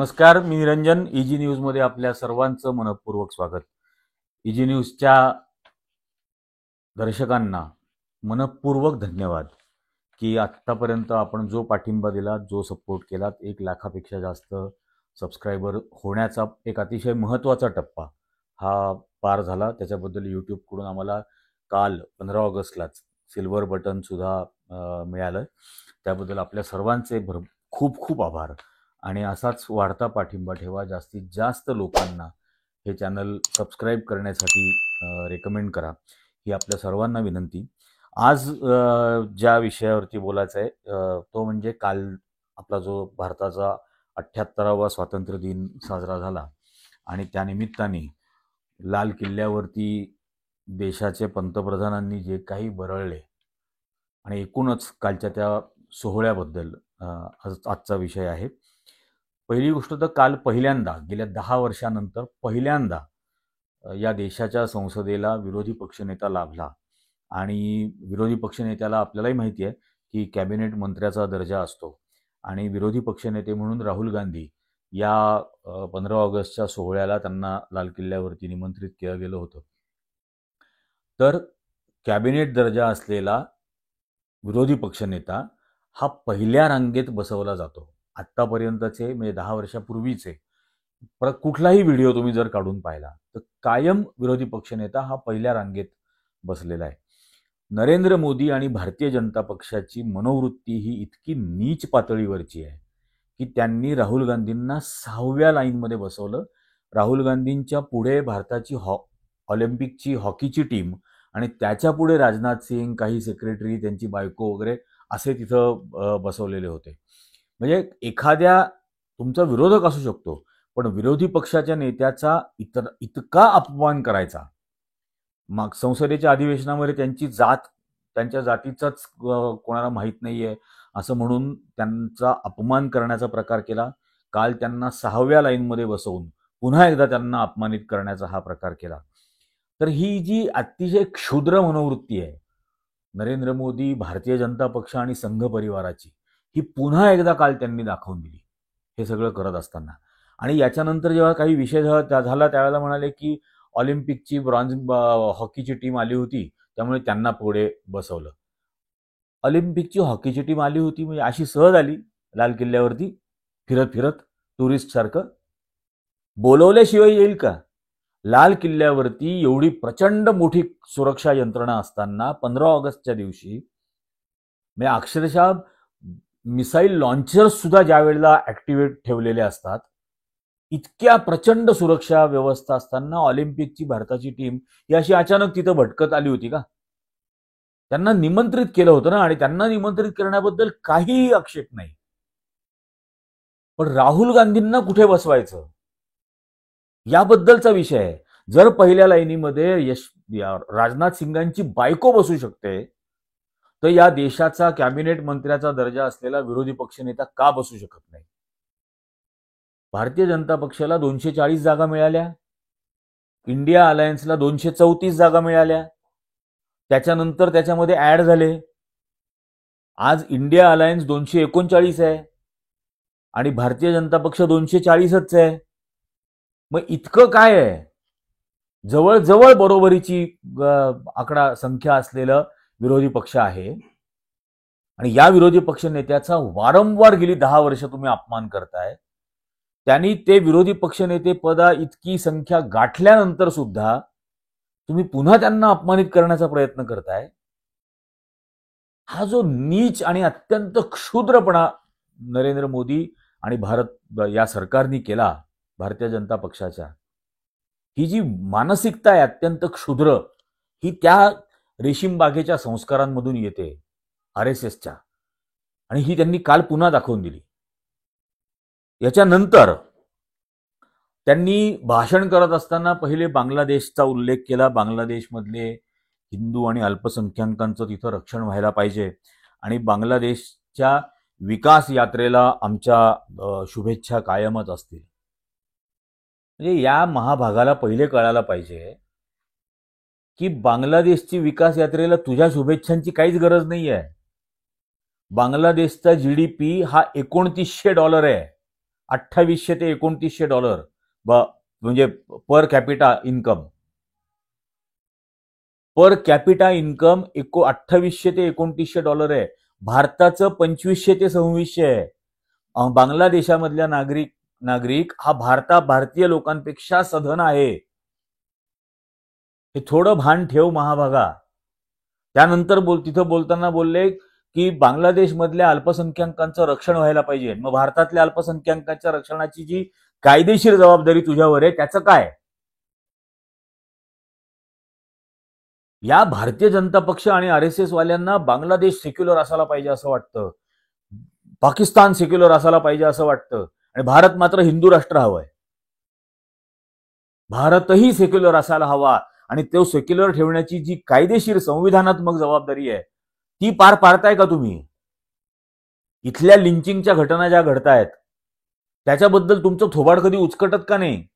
नमस्कार, मी निरंजन. इजी न्यूजमध्ये आपल्या सर्वांचं मनपूर्वक स्वागत. इजी न्यूजच्या दर्शकांना मनपूर्वक धन्यवाद की आत्तापर्यंत आपण जो पाठिंबा दिला, जो सपोर्ट केला, 1 लाखापेक्षा जास्त सबस्क्रायबर होण्याचा एक अतिशय महत्त्वाचा टप्पा हा पार झाला. त्याच्याबद्दल यूट्यूबकडून आम्हाला काल 15 ऑगस्टलाच सिल्वर बटनसुद्धा मिळालं. त्याबद्दल आपल्या सर्वांचे खूप खूप आभार आणि असाच वाढता पाठिंबा ठेवा. जास्तीत जास्त लोकांना हे चॅनल सबस्क्राईब करण्यासाठी रेकमेंड करा, ही आपल्या सर्वांना विनंती. आज ज्या विषयावरती बोलायचं आहे तो म्हणजे काल आपला जो भारताचा 78वा स्वातंत्र्य दिन साजरा झाला आणि त्यानिमित्ताने लाल किल्ल्यावरती देशाचे पंतप्रधानांनी जे काही बरळले आणि एकूणच कालच्या त्या सोहळ्याबद्दल आजचा विषय आहे. पहिली गोष्ट तर काल पहिल्यांदा गेल्या 10 वर्षानंतर पहिल्यांदा या देशाच्या संसदेला विरोधी पक्षनेता लाभला आणि विरोधी पक्षनेत्याला आपल्यालाही माहिती आहे की कॅबिनेट मंत्र्याचा दर्जा असतो आणि विरोधी पक्षनेते म्हणून राहुल गांधी या 15 ऑगस्टच्या सोहळ्याला त्यांना लाल किल्ल्यावरती निमंत्रित केलं गेलं होतं. तर कॅबिनेट दर्जा असलेला विरोधी पक्षनेता हा पहिल्या रांगेत बसवला जातो. आत्तापर्यंतचे म्हणजे 10 वर्षापूर्वीचे कुठलाही व्हिडिओ तुम्ही जर काढून पाहिला तर कायम विरोधी पक्षनेता हा पहिल्या रांगेत बसलेला आहे. नरेंद्र मोदी आणि भारतीय जनता पक्षाची मनोवृत्ती ही इतकी नीच पातळीवरची आहे की त्यांनी राहुल गांधींना 6व्या लाईनमध्ये बसवलं. राहुल गांधींच्या पुढे भारताची ऑलिम्पिकची हॉकीची टीम आणि त्याच्या पुढे राजनाथ सिंग, काही सेक्रेटरी, त्यांची बायको वगैरे असे तिथं बसवलेले होते. म्हणजे एखाद्या तुमचा विरोधक असू शकतो, पण विरोधी पक्षाच्या नेत्याचा इतका अपमान करायचा, मग संसदेच्या अधिवेशनामध्ये त्यांच्या जातीचाच कोणाला माहीत नाहीये असं म्हणून त्यांचा अपमान करण्याचा प्रकार केला. काल त्यांना 6व्या लाईनमध्ये बसवून पुन्हा एकदा त्यांना अपमानित करण्याचा हा प्रकार केला. तर ही जी अतिशय क्षुद्र मनोवृत्ती आहे नरेंद्र मोदी, भारतीय जनता पक्ष आणि संघ परिवाराची, ही पुन्हा एकदा काल त्यांनी दाखवून दिली हे सगळं करत असताना. आणि याच्यानंतर जेव्हा काही विषय झाला त्यावेळेला म्हणाले की ऑलिम्पिकची ब्रॉन्झ हॉकीची टीम आली होती त्यामुळे त्यांना पुढे बसवलं. ऑलिम्पिकची हॉकीची टीम आली होती म्हणजे अशी सहज आली लाल किल्ल्यावरती फिरत फिरत टुरिस्ट सारखं? बोलवल्याशिवाय येईल का? लाल किल्ल्यावरती एवढी प्रचंड मोठी सुरक्षा यंत्रणा असताना 15 ऑगस्टच्या दिवशी म्हणजे अक्षरशः मिसाईल लॉन्चर्स सुद्धा ज्या वेळेला ऍक्टिव्हेट ठेवलेले असतात, इतक्या प्रचंड सुरक्षा व्यवस्था असताना ऑलिम्पिकची भारताची टीम ही अशी अचानक तिथं भटकत आली होती का? त्यांना निमंत्रित केलं होतं ना, आणि त्यांना निमंत्रित करण्याबद्दल काहीही आक्षेप नाही. पण राहुल गांधींना कुठे बसवायचं याबद्दलचा विषय आहे. जर पहिल्या लाईनीमध्ये राजनाथ सिंगांची बायको बसू शकते तर या देशाचा कॅबिनेट मंत्र्याचा दर्जा असलेला विरोधी पक्षनेता का बसू शकत नाही? भारतीय जनता पक्षाला 240 जागा मिळाल्या, इंडिया अलायन्सला 234 जागा मिळाल्या, त्याच्यानंतर त्याच्यामध्ये ऍड झाले. आज इंडिया अलायन्स 239 आहे आणि भारतीय जनता पक्ष 240च आहे. मग इतकं काय आहे? जवळजवळ बरोबरीची आकडा संख्या असलेलं विरोधी पक्ष आहे आणि या विरोधी पक्ष नेत्याचा वारंवार गेली 10 वर्ष तुम्ही अपमान करताय. त्यांनी ते विरोधी पक्षनेते पदा इतकी संख्या गाठल्यानंतर सुद्धा तुम्ही पुन्हा त्यांना अपमानित करण्याचा प्रयत्न करताय. हा जो नीच आणि अत्यंत क्षुद्रपणा नरेंद्र मोदी आणि भारत या सरकारने केला, भारतीय जनता पक्षाच्या, ही जी मानसिकता आहे अत्यंत क्षुद्र, ही त्या रेशीम बागेच्या संस्कारांमधून येते, RSSच्या, आणि ही त्यांनी काल पुन्हा दाखवून दिली. याच्यानंतर त्यांनी भाषण करत असताना पहिले बांगलादेशचा उल्लेख केला. बांगलादेशमधले हिंदू आणि अल्पसंख्याकांचं तिथं रक्षण व्हायला पाहिजे आणि बांगलादेशच्या विकास यात्रेला आमच्या शुभेच्छा कायमच असतील. म्हणजे या महाभागाला पहिले कळायला पाहिजे की बांगलादेशची विकास यात्रेला तुझ्या शुभेच्छांची काहीच गरज नाही आहे. बांगलादेशचा GDP हा $2900 आहे. 2800 ते $2900 म्हणजे per capita income. Per capita income 2800 ते $2900 आहे. भारताचं 2500 ते 2600 आहे. बांगलादेशामधल्या नागरिक हा भारतीय लोकांपेक्षा सधन आहे. हे थोडं भान ठेव महाभागा. त्यानंतर तिथं बोलताना बोलले की बांगलादेशमधल्या अल्पसंख्याकांचं रक्षण व्हायला पाहिजे. मग भारतातल्या अल्पसंख्याकांच्या रक्षणाची जी कायदेशीर जबाबदारी तुझ्यावर आहे त्याचं काय? या भारतीय जनता पक्ष आणि RSS वाल्यांना बांगलादेश सेक्युलर असायला पाहिजे असं वाटतं, पाकिस्तान सेक्युलर असायला पाहिजे असं वाटतं, आणि भारत मात्र हिंदू राष्ट्र हवंय. भारतही सेक्युलर असायला हवा, आणि तो सेक्युलर ठेवण्याची जी कायदेशीर संविधानात्मक जबाबदारी आहे ती पार पाडताय का तुम्ही? इथल्या लिंचिंगच्या घटना ज्या घडतायत त्याच्याबद्दल तुमचं थोबाड कधी उचकटत का नाही?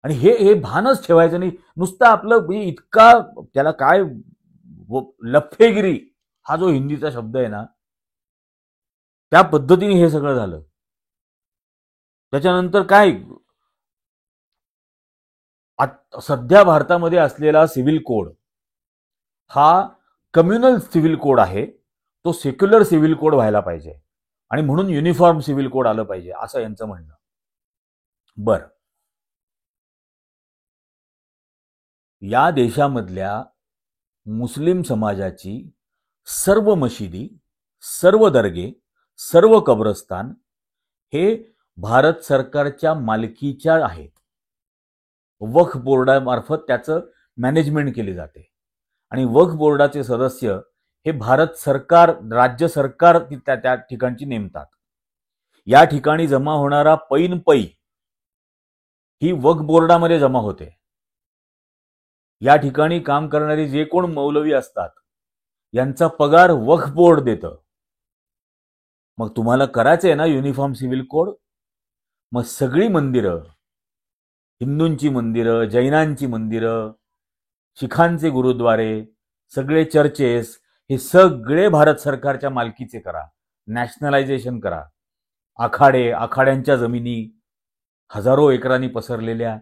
आणि हे भानच ठेवायचं नाही. नुसतं आपलं इतका त्याला काय लफेगिरी हा जो हिंदीचा शब्द आहे ना, त्या पद्धतीने हे सगळं झालं. त्याच्यानंतर काय, सध्या भारतामध्ये असलेला सिव्हिल कोड हा कम्युनल सिव्हिल कोड आहे. तो सेक्युलर सिव्हिल कोड व्हायला पाहिजे, आणि म्हणून युनिफॉर्म सिव्हिल कोड आलं पाहिजे असं यांचं म्हणणं. बरं, या देशामधल्या मुस्लिम समाजाची सर्व मशिदी, सर्व दर्गे, सर्व कब्रस्तान हे भारत सरकारच्या मालकीच्या आहेत. वक्फ बोर्डामार्फत त्याचं मॅनेजमेंट केली जाते, आणि वक्फ बोर्डाचे सदस्य हे भारत सरकार, राज्य सरकार त्या ठिकाणची नेमतात. या ठिकाणी जमा होणारा पै ही वक्फ बोर्डामध्ये जमा होते. या ठिकाणी काम करणारे जे कोण मौलवी असतात यांचा पगार वक्फ बोर्ड देतं. मग तुम्हाला करायचंय ना युनिफॉर्म सिव्हिल कोड? मग सगळी मंदिरं, हिंदूंची मंदिरं, जैनांची मंदिरं, शिखांचे गुरुद्वारे, सगळे चर्चेस हे सगळे भारत सरकारच्या मालकीचे करा. नॅशनलायझेशन करा. आखाड्यांच्या जमिनी हजारो एकरांनी पसरलेल्या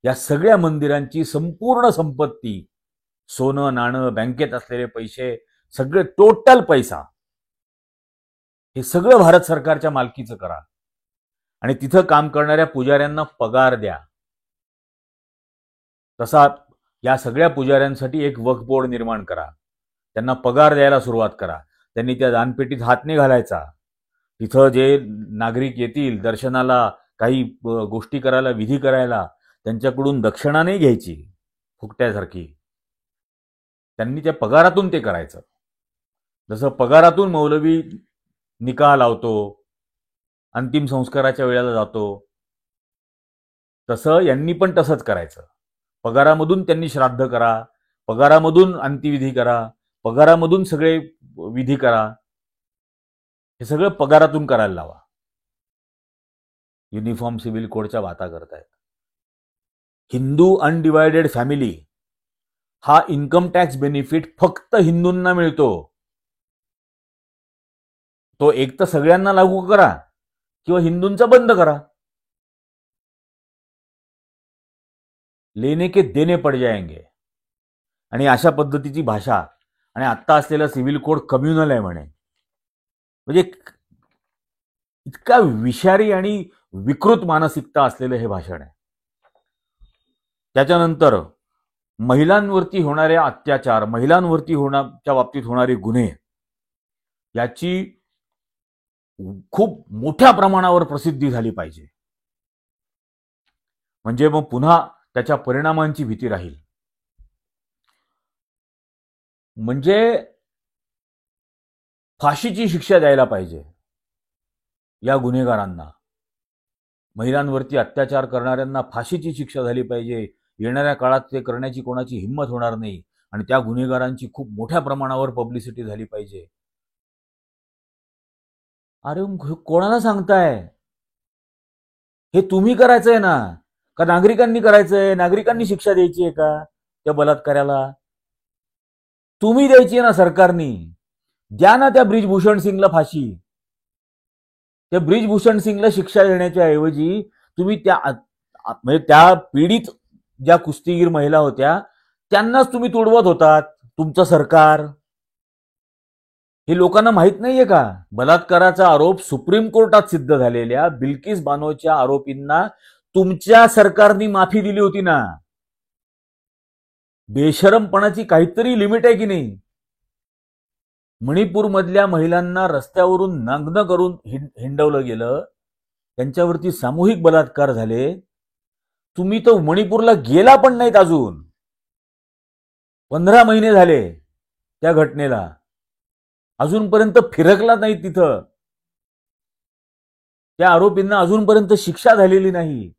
या सगळ्या मंदिरांची संपूर्ण संपत्ती, सोनं नाणं, बँकेत असलेले पैसे, सगळे टोटल पैसा हे सगळं भारत सरकारच्या मालकीचं करा. आणि तिथं काम करणाऱ्या पुजाऱ्यांना पगार द्या. तसा या सगळ्या पुजाऱ्यांसाठी एक वक्फ बोर्ड निर्माण करा. त्यांना पगार द्यायला सुरुवात करा. त्यांनी त्या दानपेटीत हात नाही घालायचा. तिथं जे नागरिक येतील दर्शनाला, काही गोष्टी करायला, विधी करायला, त्यांच्याकडून दक्षिणा नाही घ्यायची फुकट्यासारखी. त्यांनी त्या पगारातून ते करायचं. जसं पगारातून मौलवी निकाह लावतो, अंतिम संस्काराच्या वेळेला जातो, तसं यांनी पण तसंच करायचं. पगारामधून त्यांनी श्राद्ध करा, पगारामधून अंत्यविधी करा, पगारामधून सगळे विधी करा. हे सगळं पगारातून करायला लावा. युनिफॉर्म सिव्हिल कोडच्या बाता करतायत. हिंदू अनडिवायडेड फॅमिली हा इन्कम टॅक्स बेनिफिट फक्त हिंदूंना मिळतो. तो एक तर सगळ्यांना लागू करा किंवा हिंदूंचा बंद करा. लेने के देने पड जाएंगे. आणि अशा पद्धतीची भाषा, आणि आत्ता असलेला सिव्हिल कोड कम्युनल आहे म्हणे. म्हणजे इतका विषारी आणि विकृत मानसिकता असलेलं हे भाषण आहे. त्याच्यानंतर महिलांवरती होणारे अत्याचार, महिलांवरती होण्याच्या बाबतीत होणारे गुन्हे याची खूप मोठ्या प्रमाणावर प्रसिद्धी झाली पाहिजे. म्हणजे मग पुन्हा त्याच्या परिणामांची भीती राहील. म्हणजे फाशीची शिक्षा द्यायला पाहिजे या गुन्हेगारांना. महिलांवरती अत्याचार करणाऱ्यांना फाशीची शिक्षा झाली पाहिजे. येणाऱ्या काळात ते करण्याची कोणाची हिंमत होणार नाही, आणि त्या गुन्हेगारांची खूप मोठ्या प्रमाणावर पब्लिसिटी झाली पाहिजे. अरे कोणाला सांगताय? हे तुम्ही करायचंय ना, का नागरिकांनी करायचंय? नागरिकांनी शिक्षा द्यायची आहे का त्या बलात्काराला? तुम्ही द्यायची आहे ना सरकारनी. द्या ना त्या ब्रिजभूषण सिंगला फाशी. त्या ब्रिजभूषण सिंगला शिक्षा देण्याच्या ऐवजी तुम्ही म्हणजे त्या पीडित ज्या कुस्तीगीर महिला होत्या त्यांनाच तुम्ही तुडवत होतात. तुमचं सरकार हे लोकांना माहित नाहीये का? बलात्काराचा आरोप सुप्रीम कोर्टात सिद्ध झालेल्या बिल्किस बानोच्या आरोपींना तुमच्या सरकारने माफी दिली होती ना. बेशरमपणाची काहीतरी लिमिट आहे की नाही? मणिपूरमधल्या महिलांना रस्त्यावरून नग्न करून हिंडवलं गेलं, त्यांच्यावरती सामूहिक बलात्कार झाले. तुम्ही तर मणिपूरला गेला पण नाहीत अजून. 15 महिने झाले त्या घटनेला, अजूनपर्यंत फिरकला नाही तिथं. त्या आरोपींना अजूनपर्यंत शिक्षा झालेली नाही.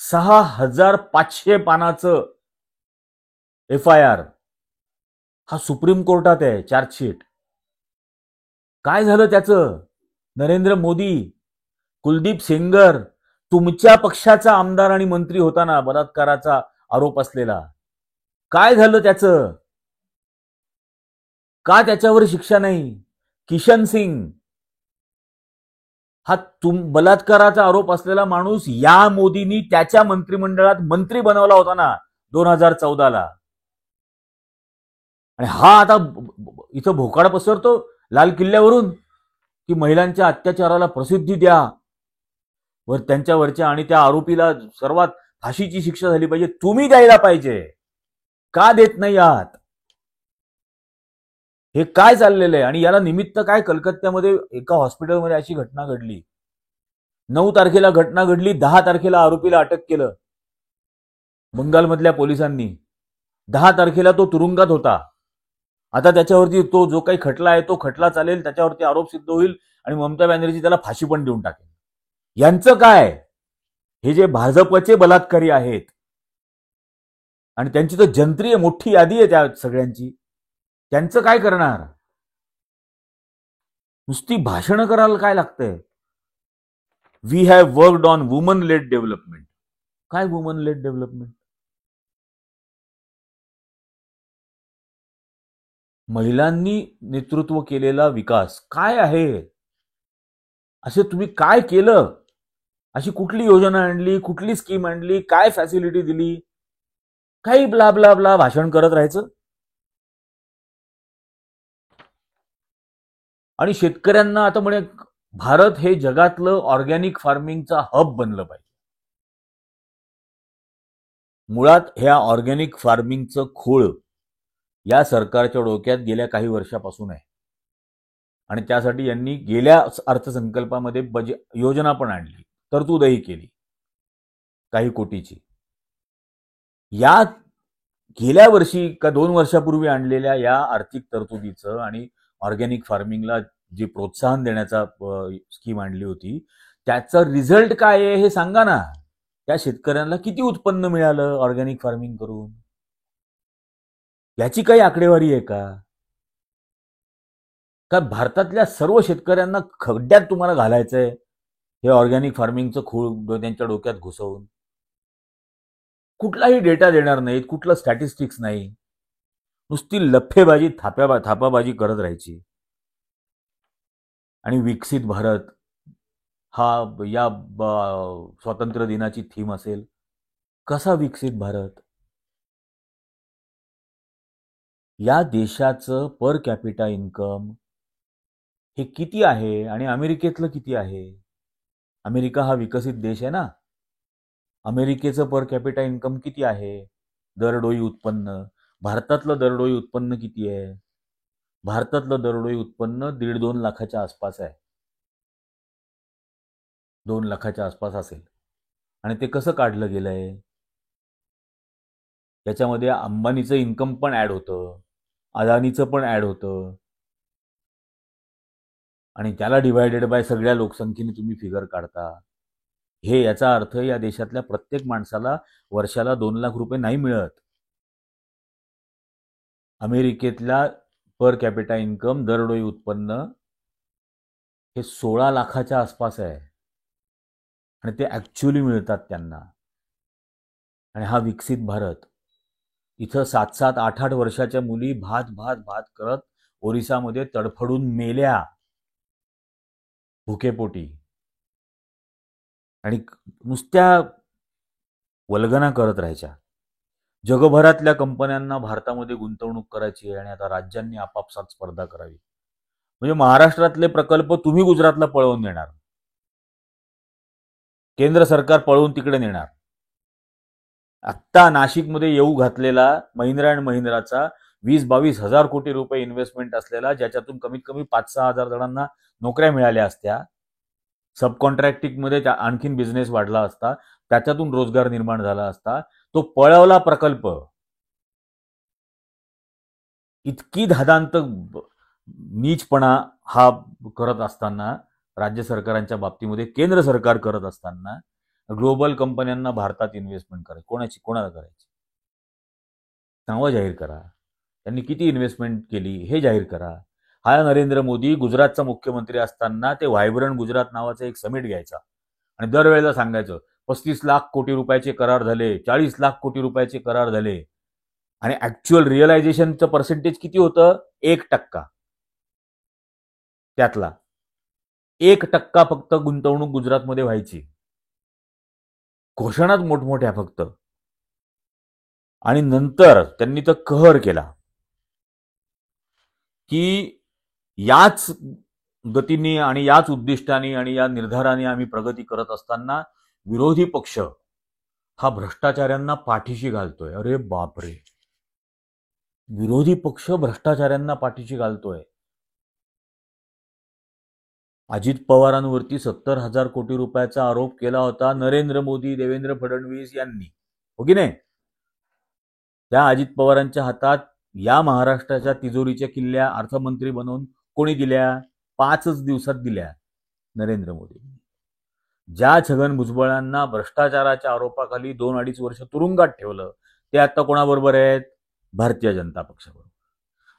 6500 पानाचं FIR हा सुप्रीम कोर्टात आहे, चार्जशीट. काय झालं त्याचं? नरेंद्र मोदी, कुलदीप सेंगर, तुमच्या पक्षाचा आमदार आणि मंत्री होता ना बलात्काराचा आरोप असलेला, काय झालं त्याचं? का त्याच्यावर शिक्षा नाही? किशन सिंग हा बलात्काराचा आरोप असलेला माणूस या मोदींनी त्याच्या मंत्रिमंडळात मंत्री बनवला होता ना 2014ला. आणि हा आता इथं भोकाड पसरतो लाल किल्ल्यावरून की महिलांच्या अत्याचाराला प्रसिद्धी द्या, वर त्यांच्यावरच्या आणि त्या आरोपीला सर्वात फाशीची शिक्षा झाली पाहिजे, तुम्ही द्यायला पाहिजे. का देत नाही आहात? हे काय चाललेलं आहे? आणि याला निमित्त काय? कलकत्त्यामध्ये एका हॉस्पिटलमध्ये अशी घटना घडली. 9 तारखेला घटना घडली, 10 तारखेला आरोपीला अटक केलं बंगालमधल्या पोलिसांनी. 10 तारखेला तो तुरुंगात होता. आता त्याच्यावरती तो जो काही खटला आहे तो खटला चालेल, त्याच्यावरती आरोप सिद्ध होईल आणि ममता बॅनर्जी त्याला फाशी पण देऊन टाकेल. यांचं काय? हे जे भाजपचे बलात्कारी आहेत आणि त्यांची तर जंत्रीय मोठी यादी आहे त्या सगळ्यांची, त्यांचं काय करणार? नुसती भाषणं करायला काय लागतंय? We have worked on women led development. काय वुमन लेड डेव्हलपमेंट? महिलांनी नेतृत्व केलेला विकास काय आहे? असे तुम्ही काय केलं? अशी कुठली योजना आणली, कुठली स्कीम आणली, काय फॅसिलिटी दिली? काही ब्ला ब्ला ब्ला भाषण करत राहायचं. आणि शेतकऱ्यांना आता म्हणे भारत हे जगातलं ऑर्गॅनिक फार्मिंगचा हब बनलं पाहिजे. मुळात ह्या ऑर्गॅनिक फार्मिंगचं खूळ या सरकारच्या डोक्यात गेल्या काही वर्षापासून आहे. आणि त्यासाठी यांनी गेल्या अर्थसंकल्पामध्ये योजना पण आणली, तरतूदही केली काही कोटीची. या गेल्या वर्षी का 2 वर्षापूर्वी आणलेल्या या आर्थिक तरतुदीचं आणि ऑर्गॅनिक फार्मिंगला जे प्रोत्साहन देण्याचा स्कीम आणली होती, त्याचा रिझल्ट काय आहे हे सांगा ना. त्या शेतकऱ्यांना किती उत्पन्न मिळालं ऑर्गॅनिक फार्मिंग करून? याची काही आकडेवारी आहे का? का भारतातल्या सर्व शेतकऱ्यांना खड्ड्यात तुम्हाला घालायचंय हे ऑर्गॅनिक फार्मिंगचं खूळ त्यांच्या डोक्यात घुसवून? कुठलाही डेटा देणार नाहीत, कुठलं स्टॅटिस्टिक्स नाही, नुसती लफेबाजी थापाबाजी करत राहायची. आणि विकसित भारत हा या स्वातंत्र्य दिनाची थीम असेल. कसा विकसित भारत? या देशाचं पर कॅपिटा इन्कम हे किती आहे आणि अमेरिकेतलं किती आहे? अमेरिका हा विकसित देश आहे ना. अमेरिकेचं पर कॅपिटा इन्कम किती आहे? दरडोई उत्पन्न. भारतातलं दरडोई उत्पन्न किती आहे? भारतातलं दरडोई उत्पन्न 1.5-2 लाखाच्या आसपास आहे. 2 लाखाच्या आसपास असेल. आणि ते कसं काढलं गेलंय? त्याच्यामध्ये अंबानीचं इन्कम पण ऍड होतं, अदानीचं पण ऍड होतं, आणि त्याला डिवायडेड बाय सगळ्या लोकसंख्येने तुम्ही फिगर काढता. हे याचा अर्थ या देशातल्या प्रत्येक माणसाला वर्षाला 2 लाख रुपये नाही मिळत. अमेरिकेतला पर कॅपिटा इन्कम दरडोई उत्पन्न हे 16 लाखाच्या आसपास आहे आणि ते ऍक्च्युअली मिळतात त्यांना. आणि हा विकसित भारत, इथं 7-7, 8-8 वर्षाच्या मुली भात करत ओरिसामध्ये तडफडून मेल्या. भुकेपोटी आणि नुसत्या वल्गना करत राहायच्या. जगभरातल्या कंपन्यांना भारतामध्ये गुंतवणूक करायची आहे आणि आता राज्यांनी आपापसात स्पर्धा करावी. म्हणजे महाराष्ट्रातले प्रकल्प तुम्ही गुजरातला पळवून देणार, केंद्र सरकार पळवून तिकडे नेणार. आत्ता नाशिकमध्ये येऊ घातलेला महिंद्रा अँड महिंद्राचा 20-22 हजार कोटी रुपये इन्व्हेस्टमेंट असलेला, ज्याच्यातून कमीत कमी 5-6 हजार जणांना नोकऱ्या मिळाल्या असत्या, सब कॉन्ट्रॅक्टिंगमध्ये आणखीन बिझनेस वाढला असता, त्याच्यातून रोजगार निर्माण झाला असता. तो पळवला प्रकल्प इतकी धादांत नीचपणा हा करत असताना, राज्य सरकारांच्या बाबतीमध्ये केंद्र सरकार करत असताना, ग्लोबल कंपन्यांना भारतात इन्व्हेस्टमेंट करायची, कोणाला करायची? नावं जाहीर करा. त्यांनी किती इन्व्हेस्टमेंट केली हे जाहीर करा. हा नरेंद्र मोदी गुजरातचा मुख्यमंत्री असताना ते व्हायब्रंट गुजरात नावाचं एक समिट घ्यायचा आणि दरवेळेला सांगायचं 35 लाख कोटी रुपयाचे करार झाले, 40 लाख कोटी रुपयाचे करार झाले. आणि ऍक्च्युअल रिअलायझेशनचं पर्सेंटेज किती होतं? 1%. त्यातला 1% फक्त गुंतवणूक गुजरातमध्ये व्हायची. घोषणाच मोठमोठ्या फक्त. आणि नंतर त्यांनी तर कहर केला की याच गतीने आणि याच उद्दिष्टाने आणि या निर्धाराने आम्ही प्रगती करत असताना विरोधी पक्ष हा भ्रष्टाचाऱ्यांना पाठीशी घालतोय. अरे बापरे, विरोधी पक्ष भ्रष्टाचाऱ्यांना पाठीशी घालतोय. अजित पवारांवरती 70,000 कोटी रुपयाचा आरोप केला होता नरेंद्र मोदी, देवेंद्र फडणवीस यांनी, हो की नाही? त्या अजित पवारांच्या हातात या महाराष्ट्राच्या तिजोरीच्या किल्ल्या अर्थमंत्री बनवून कोणी दिल्या? 5 दिवसात दिल्या नरेंद्र मोदी. ज्या छगन भुजबळांना भ्रष्टाचाराच्या आरोपाखाली 2-2.5 वर्ष तुरुंगात ठेवलं, ते आता कोणाबरोबर आहेत? भारतीय जनता पक्षाबरोबर.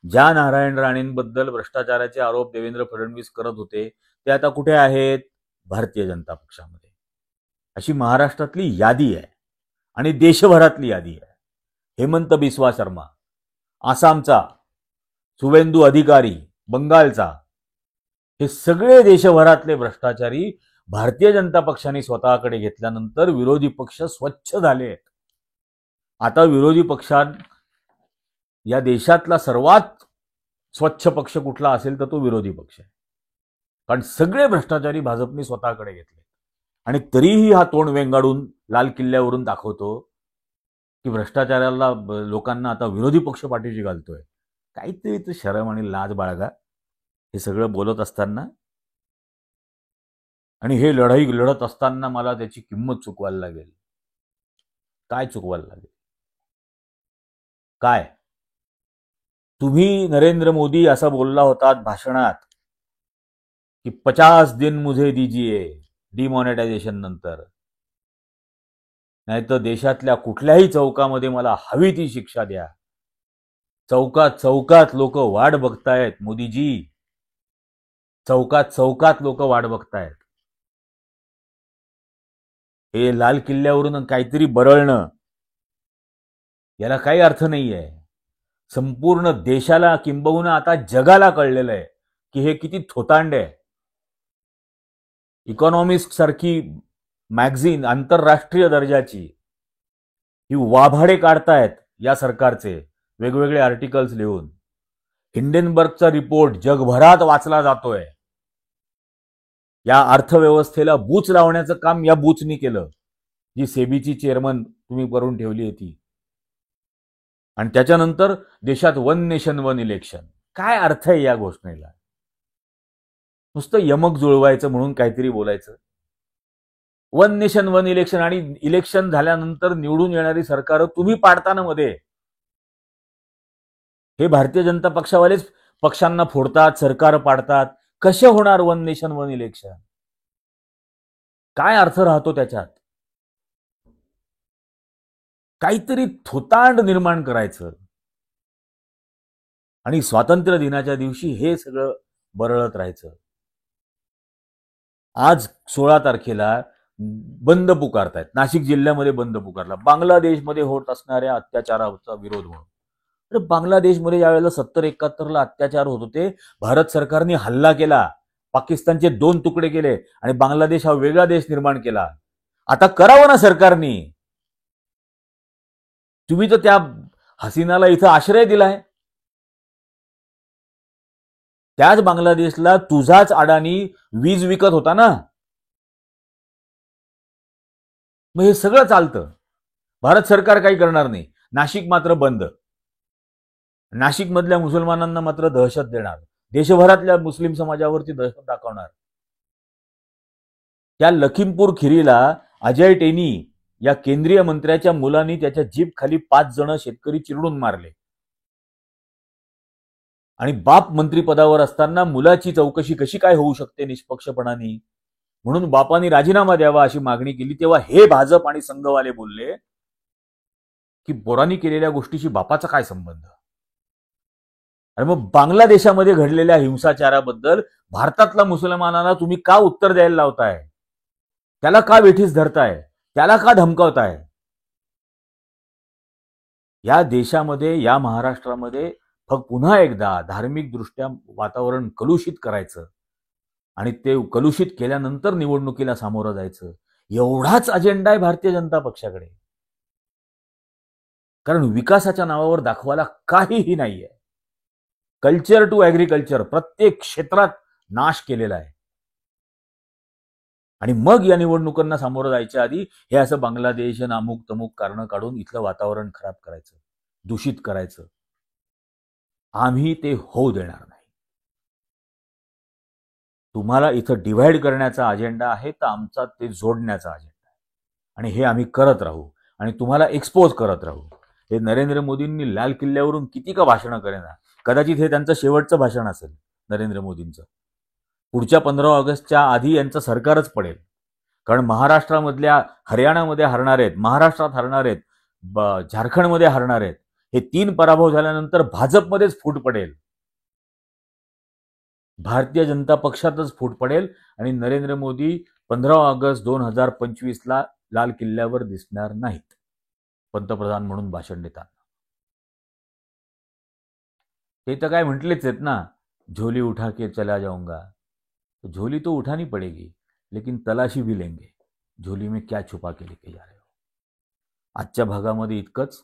ज्या नारायण राणेंबद्दल भ्रष्टाचाराचे आरोप देवेंद्र फडणवीस करत होते, ते आता कुठे आहेत? भारतीय जनता पक्षामध्ये. अशी महाराष्ट्रातली यादी आहे आणि देशभरातली यादी आहे. हेमंत बिस्वा शर्मा, आसामचा, सुवेंदू अधिकारी, बंगालचा, हे सगळे देशभरातले भ्रष्टाचारी भारतीय जनता पक्षाने स्वतःकडे घेतल्यानंतर विरोधी पक्ष स्वच्छ झाले. आता विरोधी पक्षात या देशातला सर्वात स्वच्छ पक्ष कुठला असेल तर तो विरोधी पक्ष आहे. कारण सगळे भ्रष्टाचारी भाजपने स्वतःकडे घेतले आणि तरीही हा तोंड वेंगाडून लाल किल्ल्यावरून दाखवतो की भ्रष्टाचाराला लोकांना आता विरोधी पक्ष पाठीशी घालतोय. काहीतरी तर शरम आणि लाज बाळगा हे सगळं बोलत असताना. आणि हे लढाई लढत असताना मला त्याची किंमत चुकवायला लागेल. काय चुकवायला लागेल? काय? तुम्ही नरेंद्र मोदी असा बोलला होतात भाषणात की 50 दिन मुझे दीजिए डिमॉनेटायझेशन नंतर, नाहीतर देशातल्या कुठल्याही चौकामध्ये मला हवी ती शिक्षा द्या. चौकात चौकात लोक वाट बघतायत मोदीजी, चौकात चौकात लोक वाट बघतायत. हे लाल किल्ल्यावरून काहीतरी बरळणं याला काही अर्थ नाहीये. संपूर्ण देशाला किंबहुना आता जगाला कळलेलं आहे की हे किती थोतांड आहे. इकॉनॉमिस्ट सारखी मॅगझिन आंतरराष्ट्रीय दर्जाची ही वाभाडे काढतायत या सरकारचे वेगवेगळे आर्टिकल्स लिहून. हिंडेनबर्गचा रिपोर्ट जगभरात वाचला जातोय. या अर्थव्यवस्थेला बूच लावण्याचं काम या बूचनी केलं, जी सेबीची चेअरमन तुम्ही करून ठेवली होती. आणि त्याच्यानंतर देशात 1 नेशन 1 इलेक्शन. काय अर्थ आहे या घोषणेला? नुसतं यमक जुळवायचं म्हणून काहीतरी बोलायचं. 1 नेशन 1 इलेक्शन आणि इलेक्शन झाल्यानंतर निवडून येणारी सरकार तुम्ही पाडताना मध्ये. हे भारतीय जनता पक्षावालेच पक्षांना फोडतात, सरकार पाडतात. कसे होणार 1 नेशन 1 इलेक्शन? काय अर्थ राहतो त्याच्यात? काहीतरी थोतांड निर्माण करायचं आणि स्वातंत्र्य दिनाच्या दिवशी हे सगळं बरळत राहायचं. आज 16 तारखेला बंद पुकारतायत. नाशिक जिल्ह्यामध्ये बंद पुकारला बांगलादेशमध्ये होत असणाऱ्या अत्याचाराचा विरोध म्हणून. तर बांगलादेशमध्ये ज्यावेळेला 70-71ला अत्याचार होत होते, भारत सरकारने हल्ला केला पाकिस्तानचे 2 तुकडे केले आणि बांगलादेश हा वेगळा देश निर्माण केला. आता करावं ना सरकारने. तुम्ही तर त्या हसीनाला इथं आश्रय दिलाय. त्याच बांगलादेशला तुझाच अडाणी वीज विकत होता ना. मग हे सगळं चालतं. भारत सरकार काही करणार नाही. नाशिक मात्र बंद. नाशिक मधल्या मुसलमानांना मात्र दहशत देणार. देशभरातल्या मुस्लिम समाजावरती दहशत दाखवणार. त्या लखीमपूर खिरीला अजय टेनी या केंद्रीय मंत्र्याच्या मुलांनी त्याच्या जीप खाली 5 जण शेतकरी चिरडून मारले. आणि बाप मंत्रीपदावर असताना मुलाची चौकशी कशी काय होऊ शकते निष्पक्षपणाने, म्हणून बापांनी राजीनामा द्यावा अशी मागणी केली. तेव्हा हे भाजप आणि संघवाले बोलले की बोरांनी केलेल्या गोष्टीशी बापाचा काय संबंध. आणि मग बांगलादेशामध्ये घडलेल्या हिंसाचाराबद्दल भारतातल्या मुसलमानांना तुम्ही का उत्तर द्यायला लावताय, त्याला का वेठीस धरताय, त्याला का धमकावताय. या देशामध्ये, या महाराष्ट्रामध्ये फक्त पुन्हा एकदा धार्मिक दृष्ट्या वातावरण कलुषित करायचं आणि ते कलुषित केल्यानंतर निवडणुकीला सामोरं जायचं, एवढाच अजेंडा आहे भारतीय जनता पक्षाकडे. कारण विकासाच्या नावावर दाखवायला काहीही नाहीये. कल्चर टू ऍग्रिकल्चर प्रत्येक क्षेत्रात नाश केलेला आहे. आणि मग या निवडणुकांना सामोरं जायच्या आधी हे असं बांगलादेश अमुक तमुक कारण काढून इथलं वातावरण खराब करायचं, दूषित करायचं. आम्ही ते होऊ देणार नाही. तुम्हाला इथं डिव्हाइड करण्याचा अजेंडा आहे तर आमचा ते जोडण्याचा अजेंडा आहे. आणि हे आम्ही करत राहू आणि तुम्हाला एक्सपोज करत राहू. हे नरेंद्र मोदींनी लाल किल्ल्यावरून किती का भाषणं करेना, कदाचित हे त्यांचं शेवटचं भाषण असेल नरेंद्र मोदींचं. पुढच्या 15 ऑगस्टच्या आधी यांचं सरकारच पडेल. कारण महाराष्ट्रामधल्या, हरियाणामध्ये हरणार आहेत, महाराष्ट्रात हरणार आहेत, झारखंडमध्ये हरणार आहेत. हे 3 पराभव झाल्यानंतर भाजपमध्येच फूट पडेल, भारतीय जनता पक्षातच फूट पडेल आणि नरेंद्र मोदी 15 ऑगस्ट 2025ला लाल किल्ल्यावर दिसणार नाहीत पंतप्रधान म्हणून भाषण देताना. ते तर काय म्हटलेच आहेत ना, झोली उठा के चला जाऊंगा. तो झोली तो उठानी पड़ेगी लेकिन तलाशी भी लेंगे, झोली में क्या छुपा के लेके जा रहे हो. आजच्या भागामध्ये इतकंच.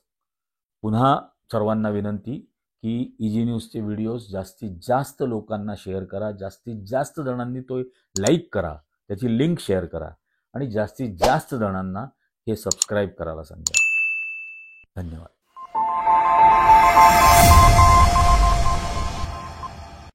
पुन्हा सर्वांना विनंती की इजी न्यूजचे व्हिडिओज जास्तीत जास्त लोकांना शेअर करा, जास्तीत जास्त जणांनी तो लाईक करा, त्याची लिंक शेअर करा आणि जास्तीत जास्त जणांना हे सबस्क्राईब करायला सांगा. धन्यवाद.